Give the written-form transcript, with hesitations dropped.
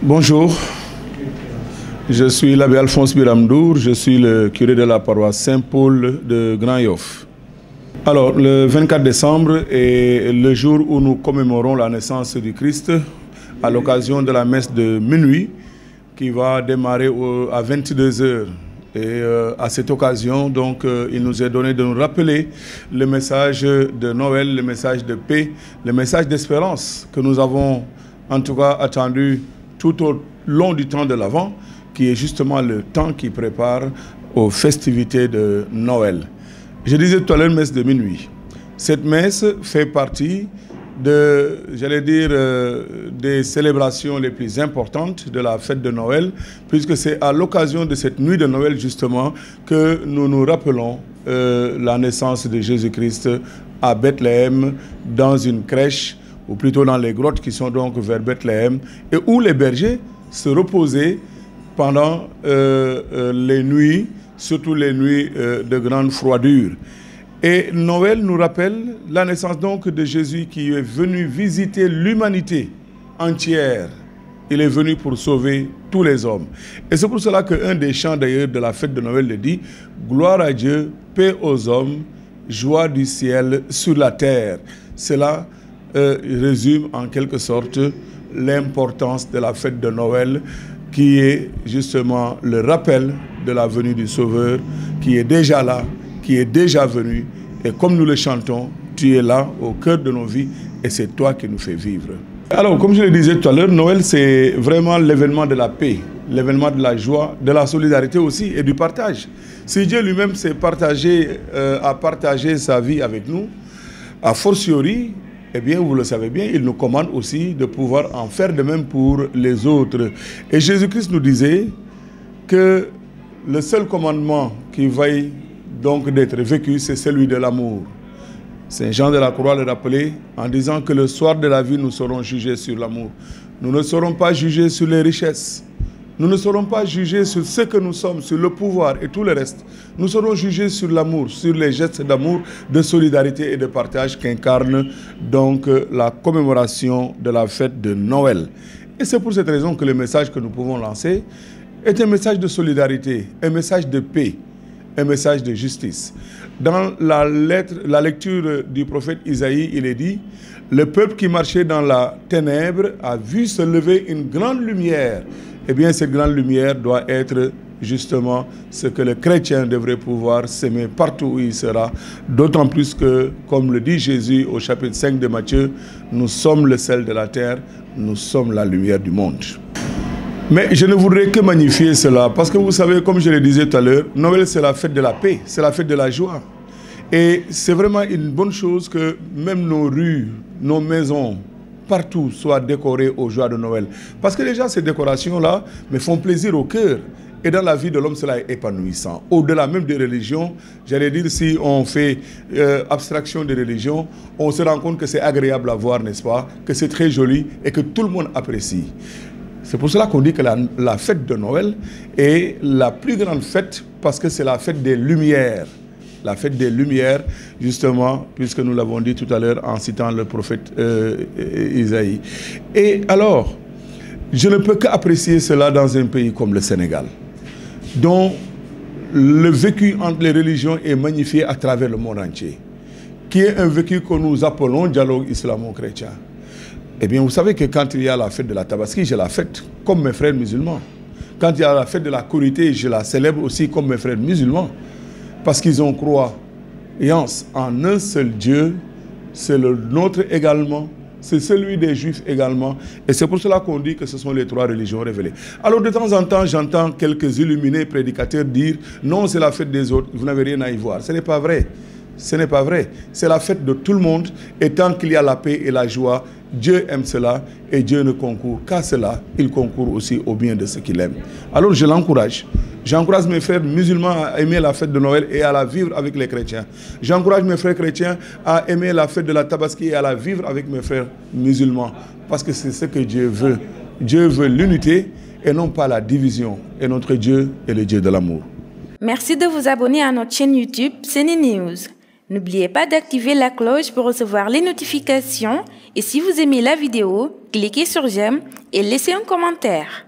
Bonjour, je suis l'abbé Alphonse Biramdour, je suis le curé de la paroisse Saint-Paul de Grand-Yoff. Alors, le 24 décembre est le jour où nous commémorons la naissance du Christ à l'occasion de la messe de minuit qui va démarrer à 22 h. Et à cette occasion, donc, il nous est donné de nous rappeler le message de Noël, le message de paix, le message d'espérance que nous avons en tout cas attendu tout au long du temps de l'Avent, qui est justement le temps qui prépare aux festivités de Noël. Je disais tout à l'heure, messe de minuit. Cette messe fait partie de, j'allais dire, des célébrations les plus importantes de la fête de Noël, puisque c'est à l'occasion de cette nuit de Noël, justement, que nous nous rappelons la naissance de Jésus-Christ à Bethléem, dans une crèche, ou plutôt dans les grottes qui sont donc vers Bethléem, et où les bergers se reposaient pendant les nuits, surtout les nuits de grande froidure. Et Noël nous rappelle la naissance donc de Jésus qui est venu visiter l'humanité entière. Il est venu pour sauver tous les hommes. Et c'est pour cela qu'un des chants d'ailleurs de la fête de Noël le dit « Gloire à Dieu, paix aux hommes, joie du ciel sur la terre ». Cela résume en quelque sorte l'importance de la fête de Noël qui est justement le rappel de la venue du Sauveur qui est déjà là, qui est déjà venu. Et comme nous le chantons, tu es là au cœur de nos vies et c'est toi qui nous fais vivre. Alors, comme je le disais tout à l'heure, Noël, c'est vraiment l'événement de la paix, l'événement de la joie, de la solidarité aussi et du partage. Si Dieu lui-même s'est partagé, a partagé sa vie avec nous, a fortiori, eh bien, vous le savez bien, il nous commande aussi de pouvoir en faire de même pour les autres. Et Jésus-Christ nous disait que le seul commandement qui vaille donc d'être vécu, c'est celui de l'amour. Saint Jean de la Croix le rappelait en disant que le soir de la vie, nous serons jugés sur l'amour. Nous ne serons pas jugés sur les richesses. Nous ne serons pas jugés sur ce que nous sommes, sur le pouvoir et tout le reste. Nous serons jugés sur l'amour, sur les gestes d'amour, de solidarité et de partage qu'incarne donc la commémoration de la fête de Noël. Et c'est pour cette raison que le message que nous pouvons lancer est un message de solidarité, un message de paix, un message de justice. Dans la lecture du prophète Isaïe, il est dit « Le peuple qui marchait dans la ténèbre a vu se lever une grande lumière ». Eh bien, cette grande lumière doit être justement ce que le chrétien devrait pouvoir s'aimer partout où il sera. D'autant plus que, comme le dit Jésus au chapitre 5 de Matthieu, nous sommes le sel de la terre, nous sommes la lumière du monde. Mais je ne voudrais que magnifier cela, parce que vous savez, comme je le disais tout à l'heure, Noël c'est la fête de la paix, c'est la fête de la joie. Et c'est vraiment une bonne chose que même nos rues, nos maisons, partout soient décorées aux joies de Noël. Parce que déjà ces décorations-là me font plaisir au cœur. Et dans la vie de l'homme, cela est épanouissant. Au-delà même des religions, j'allais dire, si on fait abstraction des religions, on se rend compte que c'est agréable à voir, n'est-ce pas? Que c'est très joli et que tout le monde apprécie. C'est pour cela qu'on dit que la fête de Noël est la plus grande fête parce que c'est la fête des Lumières. La fête des Lumières, justement, puisque nous l'avons dit tout à l'heure en citant le prophète Isaïe. Et alors, je ne peux qu'apprécier cela dans un pays comme le Sénégal, dont le vécu entre les religions est magnifié à travers le monde entier, qui est un vécu que nous appelons dialogue islamo-chrétien. Eh bien, vous savez que quand il y a la fête de la Tabaski, je la fête comme mes frères musulmans. Quand il y a la fête de la Korité, je la célèbre aussi comme mes frères musulmans. Parce qu'ils ont croyance en un seul Dieu, c'est le nôtre également, c'est celui des Juifs également. Et c'est pour cela qu'on dit que ce sont les trois religions révélées. Alors de temps en temps, j'entends quelques illuminés prédicateurs dire « Non, c'est la fête des autres, vous n'avez rien à y voir ». Ce n'est pas vrai. Ce n'est pas vrai. C'est la fête de tout le monde. Et tant qu'il y a la paix et la joie, Dieu aime cela et Dieu ne concourt qu'à cela. Il concourt aussi au bien de ceux qu'il aime. Alors je l'encourage. J'encourage mes frères musulmans à aimer la fête de Noël et à la vivre avec les chrétiens. J'encourage mes frères chrétiens à aimer la fête de la Tabaski et à la vivre avec mes frères musulmans. Parce que c'est ce que Dieu veut. Dieu veut l'unité et non pas la division. Et notre Dieu est le Dieu de l'amour. Merci de vous abonner à notre chaîne YouTube CNews. N'oubliez pas d'activer la cloche pour recevoir les notifications et si vous aimez la vidéo, cliquez sur j'aime et laissez un commentaire.